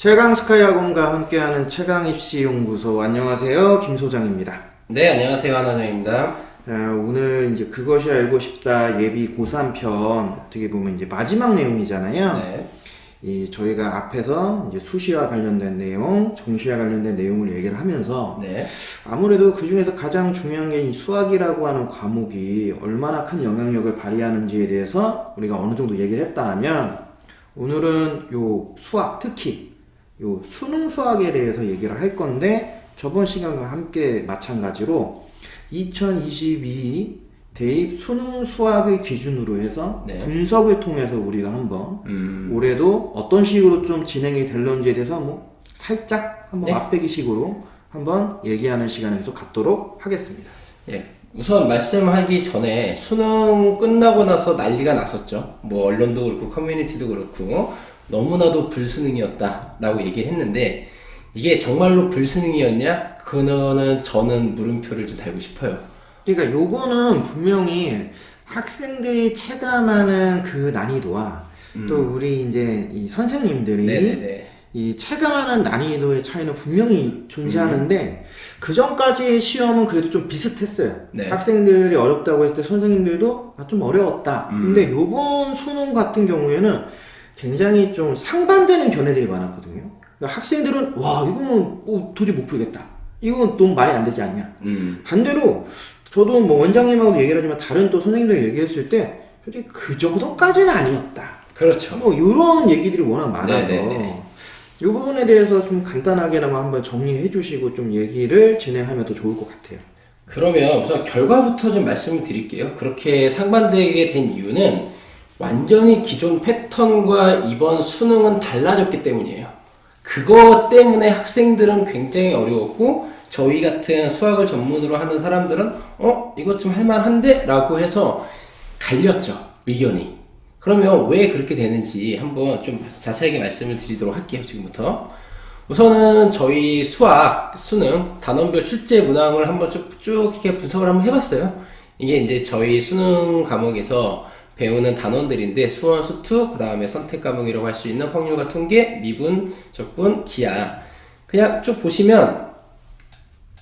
최강 스카이학원과 함께하는 최강 입시 연구소. 안녕하세요, 김 소장입니다. 네, 안녕하세요, 한원영입니다. 오늘 이제 그것이 알고 싶다 예비 고3 편, 어떻게 보면 이제 마지막 내용이잖아요. 네. 저희가 앞에서 이제 수시와 관련된 내용, 정시와 관련된 내용을 얘기를 하면서 네. 아무래도 그 중에서 가장 중요한 게 이 수학이라고 하는 과목이 얼마나 큰 영향력을 발휘하는지에 대해서 우리가 어느 정도 얘기를 했다 하면, 오늘은 요 수학, 특히 요 수능 수학에 대해서 얘기를 할 건데, 저번 시간과 함께 마찬가지로 2022 대입 수능 수학의 기준으로 해서 네. 분석을 통해서 우리가 한번 올해도 어떤 식으로 좀 진행이 될런지에 대해서 뭐 살짝 한번 네. 맛배기식으로 한번 얘기하는 시간을 또 갖도록 하겠습니다. 예. 우선 말씀하기 전에 수능 끝나고 나서 난리가 났었죠. 뭐 언론도 그렇고 커뮤니티도 그렇고 너무나도 불수능이었다라고 얘기를 했는데, 이게 정말로 불수능이었냐? 그거는 저는 물음표를 좀 달고 싶어요. 그러니까 요거는 분명히 학생들이 체감하는 그 난이도와 또 우리 이제 이 선생님들이 네네네. 이 체감하는 난이도의 차이는 분명히 존재하는데, 그 전까지의 시험은 그래도 좀 비슷했어요. 네. 학생들이 어렵다고 했을 때 선생님들도 좀 어려웠다. 근데 요번 수능 같은 경우에는 굉장히 좀 상반되는 견해들이 많았거든요. 그러니까 학생들은 와, 이거는 도저히 못 풀겠다, 이건 너무 말이 안 되지 않냐. 반대로 저도 뭐 원장님하고도 얘기를 하지만 다른 또 선생님들 얘기했을 때 솔직히 그 정도까지는 아니었다, 그렇죠. 뭐 이런 얘기들이 워낙 많아서 네네네. 이 부분에 대해서 좀 간단하게나마 한번 정리해 주시고 좀 얘기를 진행하면 더 좋을 것 같아요. 그러면 우선 결과부터 좀 말씀을 드릴게요. 그렇게 상반되게 된 이유는 완전히 기존 패턴과 이번 수능은 달라졌기 때문이에요. 그것 때문에 학생들은 굉장히 어려웠고, 저희 같은 수학을 전문으로 하는 사람들은 이것 좀 할만한데? 라고 해서 갈렸죠, 의견이. 그러면 왜 그렇게 되는지 한번 좀 자세하게 말씀을 드리도록 할게요, 지금부터. 우선은 저희 수학, 수능, 단원별 출제 문항을 한번 쭉 이렇게 분석을 한번 해봤어요. 이게 이제 저희 수능 과목에서 배우는 단원들인데, 수원, 수투, 그 다음에 선택 과목이라고 할 수 있는 확률과 통계, 미분, 적분, 기하. 그냥 쭉 보시면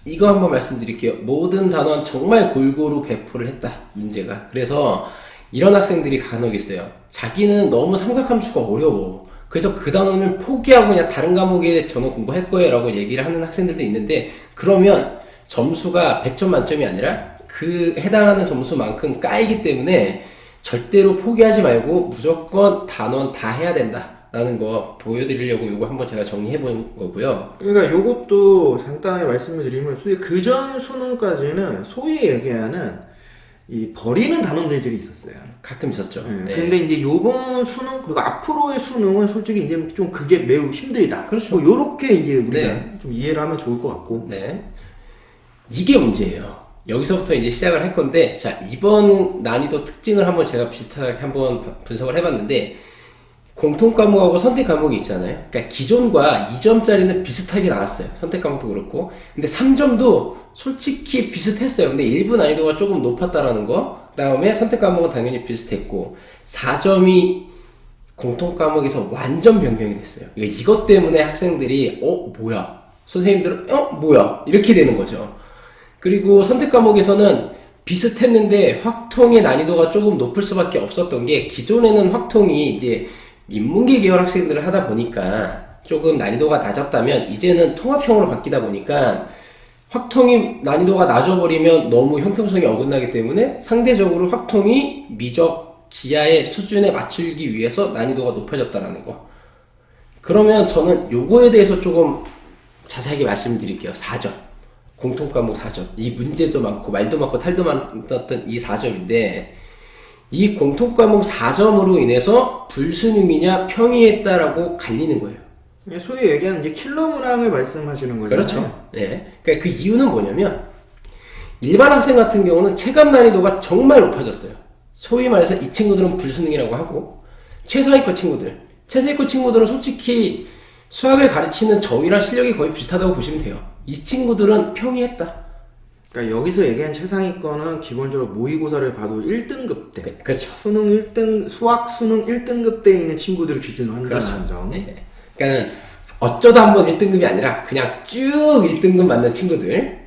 이거 한번 말씀드릴게요. 모든 단원 정말 골고루 배포를 했다, 문제가. 그래서 이런 학생들이 간혹 있어요. 자기는 너무 삼각함수가 어려워, 그래서 그 단원을 포기하고 그냥 다른 과목에 저는 공부할 거예요 라고 얘기를 하는 학생들도 있는데, 그러면 점수가 100점 만점이 아니라 그 해당하는 점수만큼 까이기 때문에 절대로 포기하지 말고 무조건 단원 다 해야 된다 라는 거 보여드리려고 요거 한번 제가 정리해 본 거고요. 그러니까 요것도 간단하게 말씀을 드리면, 소위 그전 수능까지는 소위 얘기하는 이 버리는 단원들이 있었어요. 가끔 있었죠. 네. 근데 이제 요번 수능, 그리고 앞으로의 수능은 솔직히 이제 좀 그게 매우 힘들다. 그렇죠. 뭐 요렇게 이제 우리가 네. 좀 이해를 하면 좋을 것 같고. 네. 이게 문제예요. 여기서부터 이제 시작을 할 건데, 자, 이번 난이도 특징을 한번 제가 비슷하게 한번 분석을 해봤는데, 공통 과목하고 선택 과목이 있잖아요. 그러니까 기존과 2점짜리는 비슷하게 나왔어요. 선택 과목도 그렇고. 근데 3점도 솔직히 비슷했어요. 근데 일부 난이도가 조금 높았다라는 거. 그 다음에 선택 과목은 당연히 비슷했고, 4점이 공통 과목에서 완전 변경이 됐어요. 이것 때문에 학생들이 뭐야? 선생님들은 뭐야? 이렇게 되는 거죠. 그리고 선택 과목에서는 비슷했는데 확통의 난이도가 조금 높을 수밖에 없었던 게, 기존에는 확통이 이제 인문계 계열 학생들을 하다 보니까 조금 난이도가 낮았다면, 이제는 통합형으로 바뀌다 보니까 확통이 난이도가 낮아버리면 너무 형평성이 어긋나기 때문에 상대적으로 확통이 미적, 기하의 수준에 맞추기 위해서 난이도가 높아졌다는 거. 그러면 저는 요거에 대해서 조금 자세하게 말씀드릴게요. 4점. 공통과목 4점. 이 문제도 많고 말도 많고 탈도 많았던 이 4점인데, 이 공통과목 4점으로 인해서 불수능이냐 평이했다라고 갈리는 거예요. 소위 얘기하는 이제 킬러 문항을 말씀하시는 거잖아요. 그렇죠. 네. 그러니까 그 이유는 뭐냐면, 일반 학생 같은 경우는 체감 난이도가 정말 높아졌어요. 소위 말해서 이 친구들은 불수능이라고 하고, 최상위권 친구들은 솔직히 수학을 가르치는 저희랑 실력이 거의 비슷하다고 보시면 돼요. 이 친구들은 평이했다. 그러니까 여기서 얘기한 최상위권은 기본적으로 모의고사를 봐도 1등급 대. 그렇죠. 수능 1등, 수학 수능 1등급 대에 있는 친구들을 기준으로 한다는 그렇죠. 점. 네. 그러니까는 어쩌다 한번 1등급이 아니라 그냥 쭉 1등급 맞는 친구들.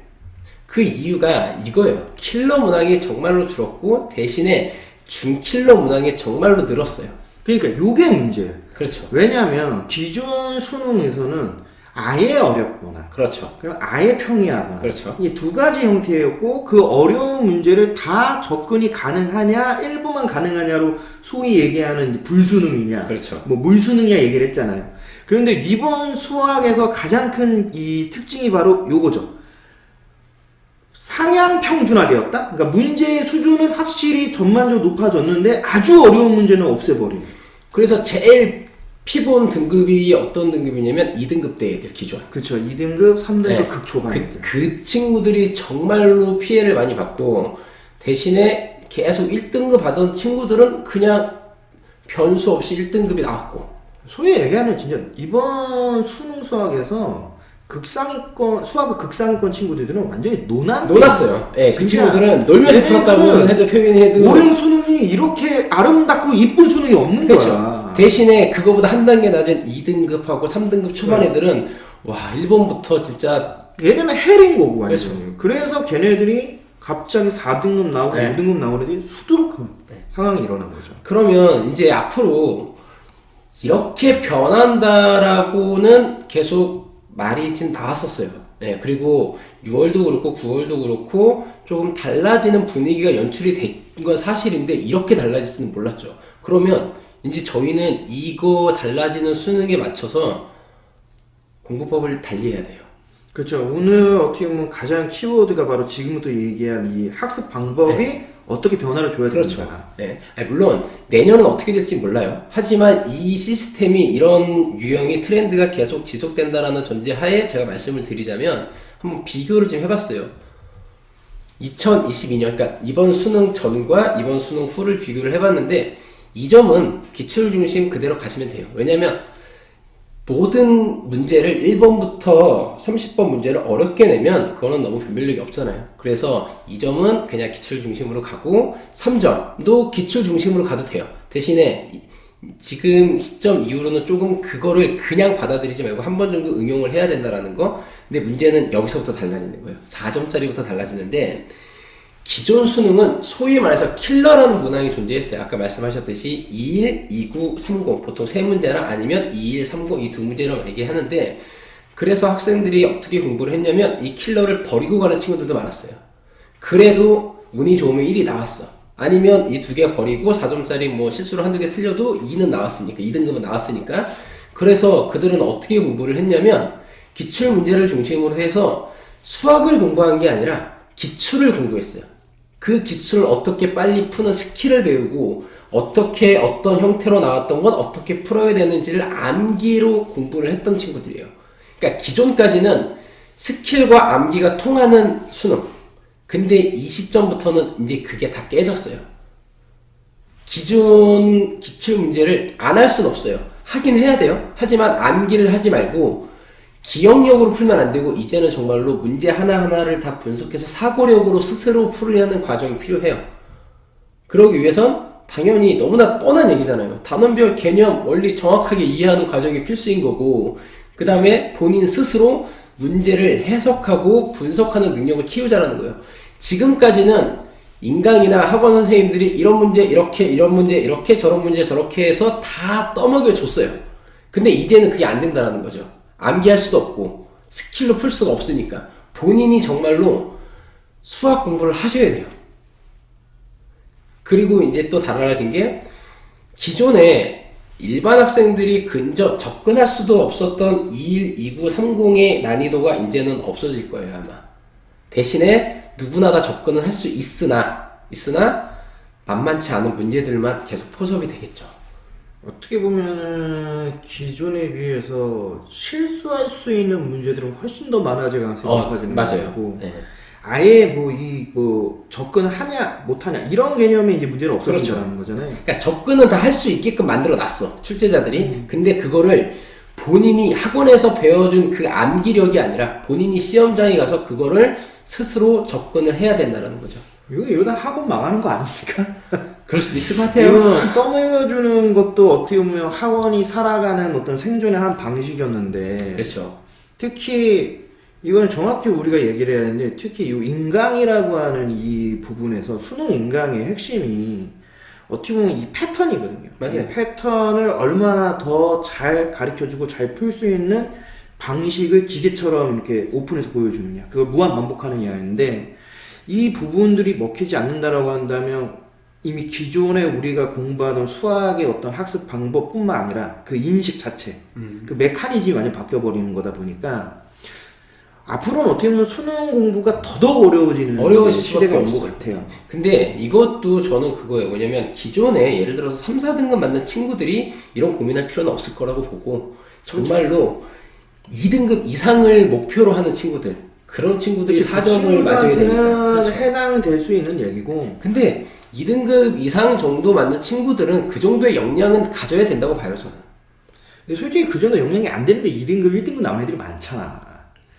그 이유가 이거예요. 킬러 문항이 정말로 줄었고 대신에 중킬러 문항이 정말로 늘었어요. 그러니까 요게 문제예요. 그렇죠. 왜냐하면 기존 수능에서는 아예 어렵거나 그렇죠. 그냥 아예 평이하거나 그렇죠. 이 두 가지 형태였고 그 어려운 문제를 다 접근이 가능하냐 일부만 가능하냐로 소위 얘기하는 불수능이냐 그렇죠. 뭐 물수능이냐 얘기를 했잖아요. 그런데 이번 수학에서 가장 큰 이 특징이 바로 요거죠. 상향 평준화되었다. 그러니까 문제의 수준은 확실히 전반적으로 높아졌는데 아주 어려운 문제는 없애버린. 그래서 제일 피본 등급이 어떤 등급이냐면 2등급 대 애들 기존. 그렇죠. 2등급, 3등급 네. 극초반 애들. 그 친구들이 정말로 피해를 많이 받고 대신에 계속 1등급 하던 친구들은 그냥 변수 없이 1등급이 나왔고. 소위 얘기하면 진짜 이번 수능 수학에서 극상위권 수학을 극상위권 친구들은 완전히 놀았어요. 예, 그 진짜 친구들은 놀면서 풀었다고 해도 표현해도 올해 수능이 이렇게 아름답고 이쁜 수능이 없는 그렇죠. 거야. 대신에 그거보다 한 단계 낮은 2등급하고 3등급 초반 네. 애들은 와 1번부터 진짜 얘네는 헬인 거고 완전히. 그렇죠. 그래서 걔네들이 갑자기 4등급 나오고 네. 5등급 나오는데 수두룩한 네. 상황이 일어난 거죠. 그러면 이제 앞으로 이렇게 변한다라고는 계속 말이 지금 나왔었어요. 네, 그리고 6월도 그렇고 9월도 그렇고 조금 달라지는 분위기가 연출이 된 건 사실인데 이렇게 달라질지는 몰랐죠. 그러면 이제 저희는 이거 달라지는 수능에 맞춰서 공부법을 달리해야 돼요. 그렇죠. 오늘 어떻게 보면 가장 키워드가 바로 지금부터 얘기할 이 학습 방법이 네. 어떻게 변화를 줘야 그렇죠. 되는가. 네. 아니, 물론 내년은 어떻게 될지 몰라요. 하지만 이 시스템이 이런 유형의 트렌드가 계속 지속된다라는 전제하에 제가 말씀을 드리자면 한번 비교를 좀 해봤어요. 2022년, 그러니까 이번 수능 전과 이번 수능 후를 비교를 해봤는데 이 점은 기출 중심 그대로 가시면 돼요. 왜냐면 모든 문제를 1번부터 30번 문제를 어렵게 내면 그거는 너무 변별력이 없잖아요. 그래서 이 점은 그냥 기출 중심으로 가고 3점도 기출 중심으로 가도 돼요. 대신에 지금 시점 이후로는 조금 그거를 그냥 받아들이지 말고 한 번 정도 응용을 해야 된다라는 거. 근데 문제는 여기서부터 달라지는 거예요. 4점짜리부터 달라지는데 기존 수능은 소위 말해서 킬러라는 문항이 존재했어요. 아까 말씀하셨듯이 21, 29, 30 보통 세 문제나 아니면 21, 30 이 두 문제로 얘기하는데 그래서 학생들이 어떻게 공부를 했냐면 이 킬러를 버리고 가는 친구들도 많았어요. 그래도 운이 좋으면 1이 나왔어. 아니면 이 두 개 버리고 4점짜리 뭐 실수로 한두 개 틀려도 2는 나왔으니까 2등급은 나왔으니까 그래서 그들은 어떻게 공부를 했냐면 기출 문제를 중심으로 해서 수학을 공부한 게 아니라 기출을 공부했어요. 그 기출을 어떻게 빨리 푸는 스킬을 배우고 어떻게 어떤 형태로 나왔던 건 어떻게 풀어야 되는지를 암기로 공부를 했던 친구들이에요. 그러니까 기존까지는 스킬과 암기가 통하는 수능. 근데 이 시점부터는 이제 그게 다 깨졌어요. 기존 기출 문제를 안 할 수는 없어요. 하긴 해야 돼요. 하지만 암기를 하지 말고 기억력으로 풀면 안 되고 이제는 정말로 문제 하나하나를 다 분석해서 사고력으로 스스로 풀려는 과정이 필요해요. 그러기 위해선 당연히 너무나 뻔한 얘기잖아요. 단원별 개념, 원리 정확하게 이해하는 과정이 필수인 거고 그 다음에 본인 스스로 문제를 해석하고 분석하는 능력을 키우자라는 거예요. 지금까지는 인강이나 학원 선생님들이 이런 문제 이렇게 이런 문제 이렇게 저런 문제 저렇게 해서 다 떠먹여 줬어요. 근데 이제는 그게 안 된다는 거죠. 암기할 수도 없고 스킬로 풀 수가 없으니까 본인이 정말로 수학 공부를 하셔야 돼요. 그리고 이제 또 달라진 게 기존에 일반 학생들이 접근할 수도 없었던 21, 29, 30의 난이도가 이제는 없어질 거예요 아마. 대신에 누구나 다 접근을 할 수 있으나 만만치 않은 문제들만 계속 포섭이 되겠죠. 어떻게 보면은 기존에 비해서 실수할 수 있는 문제들은 훨씬 더 많아질 가능성이 높아지는 맞아요. 거고 네. 아예 접근하냐 못하냐 이런 개념의 이제 문제는 없어진다는 거잖아요. 그러니까 접근은 다 할 수 있게끔 만들어 놨어 출제자들이. 근데 그거를 본인이 학원에서 배워준 그 암기력이 아니라 본인이 시험장에 가서 그거를 스스로 접근을 해야 된다는 거죠. 이거 이러다 학원 망하는 거 아닙니까? 그럴 수도 있을 것 같아요. 이거 떠밀어주는 것도 어떻게 보면 학원이 살아가는 어떤 생존의 한 방식이었는데 그렇죠. 특히 이건 정확히 우리가 얘기를 해야 하는데 특히 이 인강이라고 하는 이 부분에서 수능 인강의 핵심이 어떻게 보면 이 패턴이거든요. 맞아요. 이 패턴을 얼마나 더 잘 가르쳐주고 잘 풀 수 있는 방식을 기계처럼 이렇게 오픈해서 보여주느냐, 그걸 무한 반복하느냐인데 이 부분들이 먹히지 않는다라고 한다면 이미 기존에 우리가 공부하던 수학의 어떤 학습 방법뿐만 아니라 그 인식 자체, 그 메커니즘이 완전 바뀌어버리는 거다 보니까 앞으로는 어떻게 보면 수능 공부가 더더욱 어려워질 시대가 수밖에 온 것 없어요. 같아요. 근데 이것도 저는 그거예요. 뭐냐면 기존에 예를 들어서 3, 4등급 맞는 친구들이 이런 고민할 필요는 없을 거라고 보고 정말로 2등급 이상을 목표로 하는 친구들, 그런 친구들이 사정을 맞아야 되니까. 그렇죠. 해당될 수 있는 얘기고. 근데 2등급 이상 정도 맞는 친구들은 그 정도의 역량은 가져야 된다고 봐요, 저는. 근데 솔직히 그 정도 역량이 안 되는데 2등급, 1등급 나온 애들이 많잖아.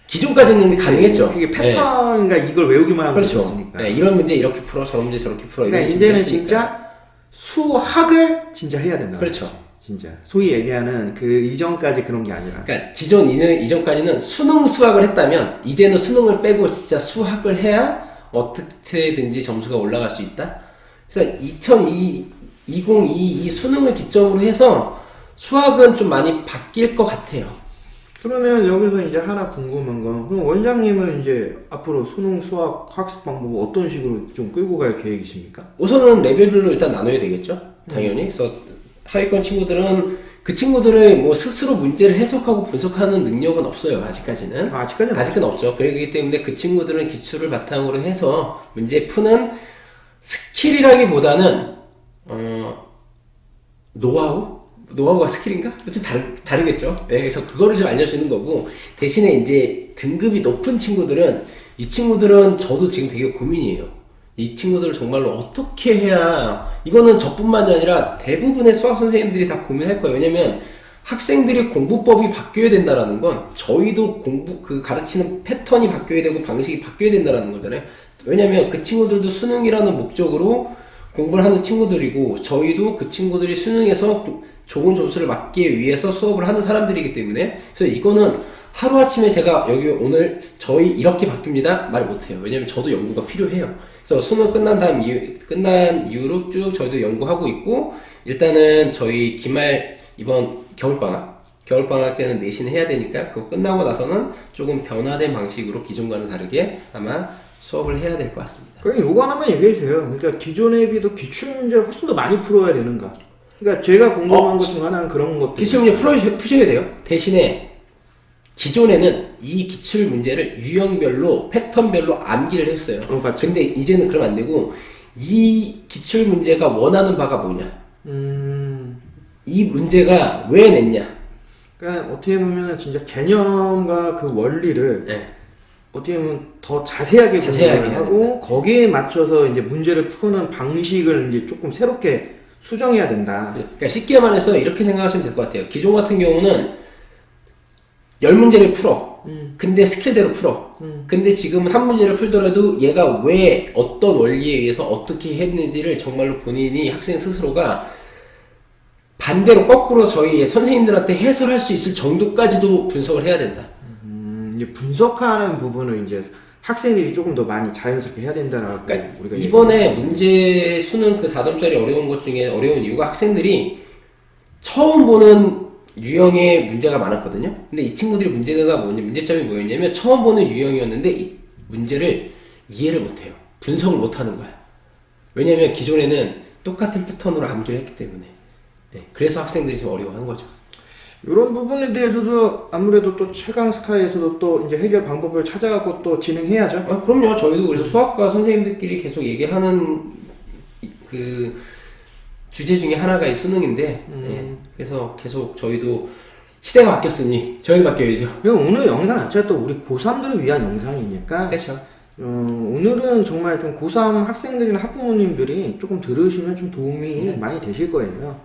기존까지는 가능했죠. 그게 패턴과 이걸 외우기만 하고 그렇죠. 있었으니까. 네, 이런 문제 이렇게 풀어, 저런 문제 저렇게 풀어. 그러니까 이런 이제는 식으로 했으니까. 진짜 수학을 진짜 해야 된다. 그렇죠. 진짜 소위 얘기하는 그 이전까지 그런 게 아니라. 그러니까 이전까지는 수능 수학을 했다면 이제는 수능을 빼고 진짜 수학을 해야 어떻게든지 점수가 올라갈 수 있다. 그래서 2022 수능을 기점으로 해서 수학은 좀 많이 바뀔 것 같아요. 그러면 여기서 이제 하나 궁금한 건, 그럼 원장님은 이제 앞으로 수능 수학 학습 방법을 어떤 식으로 좀 끌고 갈 계획이십니까? 우선은 레벨별로 일단 나눠야 되겠죠. 당연히. 그래서 하위권 친구들은 그 친구들의 뭐 스스로 문제를 해석하고 분석하는 능력은 없어요. 아직까지는. 아직은 없죠. 그렇기 때문에 그 친구들은 기출을 바탕으로 해서 문제 푸는 스킬이라기보다는 노하우가 스킬인가? 좀 다르겠죠. 네, 그래서 그거를 좀 알려주는 거고, 대신에 이제 등급이 높은 친구들은, 이 친구들은 저도 지금 되게 고민이에요. 이 친구들을 정말로 어떻게 해야, 이거는 저뿐만이 아니라 대부분의 수학 선생님들이 다 고민할 거예요. 왜냐면 학생들이 공부법이 바뀌어야 된다라는 건 저희도 가르치는 패턴이 바뀌어야 되고 방식이 바뀌어야 된다라는 거잖아요. 왜냐면 그 친구들도 수능이라는 목적으로 공부를 하는 친구들이고, 저희도 그 친구들이 수능에서 좋은 점수를 받기 위해서 수업을 하는 사람들이기 때문에, 그래서 이거는 하루아침에 제가 여기 오늘 저희 이렇게 바뀝니다 말 못해요. 왜냐면 저도 연구가 필요해요. 그래서 수능 끝난 이후로 쭉 저희도 연구하고 있고, 일단은 저희 이번 겨울방학 때는 내신 해야 되니까 그거 끝나고 나서는 조금 변화된 방식으로 기존과는 다르게 아마 수업을 해야 될 것 같습니다. 그러니까 요거 하나만 얘기해 주세요. 그러니까 기존에 비해서 기출 문제를 훨씬 더 많이 풀어야 되는가? 그러니까 제가 궁금한 것 중 하나는 그런 것들. 기출 문제 푸셔야 돼요. 대신에 기존에는 이 기출 문제를 유형별로 패턴별로 암기를 했어요. 맞죠. 근데 이제는 그러면 안 되고, 이 기출 문제가 원하는 바가 뭐냐, 이 문제가 왜 냈냐. 그러니까 어떻게 보면 진짜 개념과 그 원리를 네. 어떻게 보면 더 자세하게 공부를 하고 거기에 맞춰서 이제 문제를 푸는 방식을 이제 조금 새롭게 수정해야 된다. 그러니까 쉽게 말해서 이렇게 생각하시면 될 것 같아요. 기존 같은 경우는 10문제를 풀어. 근데 스킬대로 풀어. 근데 지금 한 문제를 풀더라도 얘가 왜 어떤 원리에 의해서 어떻게 했는지를 정말로 본인이 학생 스스로가 반대로 거꾸로 저희 선생님들한테 해설할 수 있을 정도까지도 분석을 해야 된다. 이제 분석하는 부분을 이제 학생들이 조금 더 많이 자연스럽게 해야 된다라고. 그러니까 우리가 이번에 문제 수능 그 4점짜리 어려운 것 중에 어려운 이유가 학생들이 처음 보는 유형의 문제가 많았거든요. 근데 이 친구들이 문제점이 뭐였냐면 처음 보는 유형이었는데 이 문제를 이해를 못해요. 분석을 못하는 거야. 왜냐면 기존에는 똑같은 패턴으로 암기를 했기 때문에. 네, 그래서 학생들이 좀 어려워하는 거죠. 이런 부분에 대해서도 아무래도 또 최강 스카이에서도 또 이제 해결 방법을 찾아가고 또 진행해야죠. 그럼요. 저희도 그래서 수학과 선생님들끼리 계속 얘기하는 그 주제 중에 하나가 이 수능인데, 예, 그래서 계속 저희도 시대가 바뀌었으니 저희도 바뀌어야죠. 오늘 영상 자체가 또 우리 고3들을 위한 영상이니까. 그렇죠. 오늘은 정말 좀 고3 학생들이나 학부모님들이 조금 들으시면 좀 도움이 많이 되실 거예요.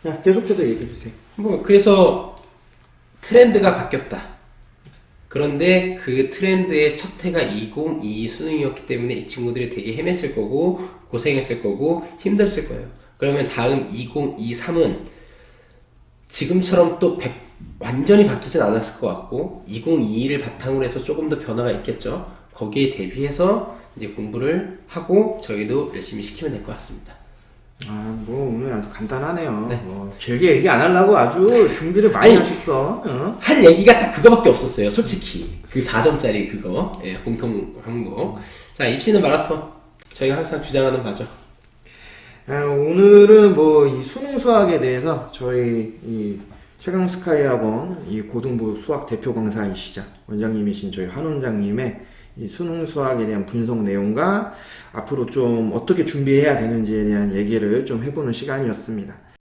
자, 계속해서 얘기해 주세요. 그래서 트렌드가 바뀌었다. 그런데 그 트렌드의 첫 해가 2022 수능이었기 때문에 이 친구들이 되게 헤맸을 거고 고생했을 거고 힘들었을 거예요. 그러면 다음 2023은 지금처럼 또 완전히 바뀌진 않았을 것 같고 2022를 바탕으로 해서 조금 더 변화가 있겠죠. 거기에 대비해서 이제 공부를 하고 저희도 열심히 시키면 될 것 같습니다. 뭐 오늘 아주 간단하네요. 네. 뭐 길게 얘기 안 하려고 아주 준비를 많이 하셨어. 어? 할 얘기가 딱 그거밖에 없었어요. 솔직히 그 4점짜리 그거 공통 항목. 자, 입시는 마라톤. 저희가 항상 주장하는 바죠. 오늘은 뭐 이 수능 수학에 대해서 저희 이 최강스카이 학원 이 고등부 수학 대표 강사이시자 원장님이신 저희 한 원장님의 이 수능 수학에 대한 분석 내용과 앞으로 좀 어떻게 준비해야 되는지에 대한 얘기를 좀 해보는 시간이었습니다.